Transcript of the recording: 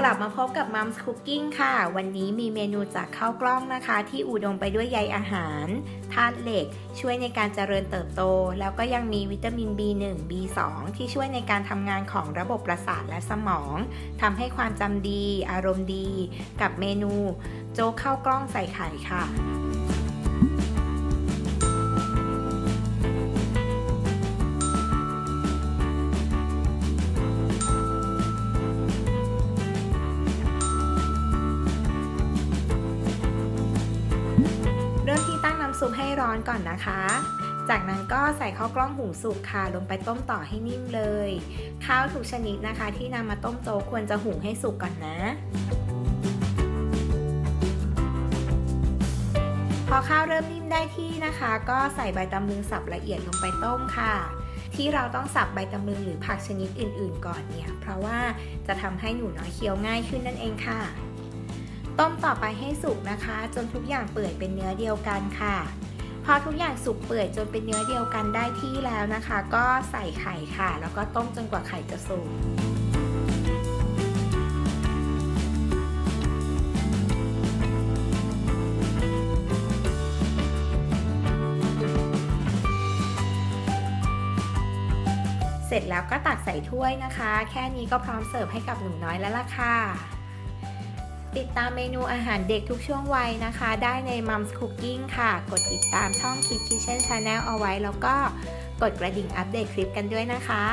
ลับมาพบกับ Mom's Cooking ค่ะ วันนี้มีเมนูจากข้าวกล้องนะคะที่อุดมไปด้วยใยอาหารธาตุเหล็กช่วยในการเจริญเติบโตแล้วก็ยังมีวิตามิน B1 B2 ที่ช่วยในการทำงานของระบบประสาทและสมองทำให้ความจำดีอารมณ์ดีกับเมนูโจ๊กข้าวกล้องใส่ไข่ค่ะเริ่มที่ตั้งน้ำซุปให้ร้อนก่อนนะคะ จากนั้นก็ใส่ข้าวกล้องหุงสุกค่ะลงไปต้มต่อให้นิ่มเลย ข้าวทุกชนิดนะคะที่นำมาต้มโจ๊กควรจะหุงให้สุกก่อนนะ พอข้าวเริ่มนิ่มได้ที่นะคะ ก็ใส่ใบตำลึงสับละเอียดลงไปต้มค่ะ ที่เราต้องสับใบตำลึงหรือผักชนิดอื่นๆก่อนเนี่ย เพราะว่าจะทำให้หนูน้อยเคี้ยวง่ายขึ้นนั่นเองค่ะ ต้มต่อไปให้สุกนะคะจนทุกอย่างเปื่อยเป็นเนื้อเดียวกันค่ะพอทุกอย่างสุกเปื่อยจนเป็นเนื้อเดียวกันได้ที่แล้วนะคะก็ใส่ไข่ค่ะแล้วก็ต้มจนกว่าไข่จะสุกเสร็จแล้วก็ตักใส่ถ้วยนะคะแค่นี้ก็พร้อมเสิร์ฟให้กับหนูน้อยแล้วล่ะค่ะติดตามเมนูอาหารเด็กทุกช่วงวัยนะคะได้ใน Mom's Cooking ค่ะกดติดตามช่อง Kids Kitchen Channel เอาไว้แล้วก็กดกระดิ่งอัปเดตคลิปกันด้วยนะคะ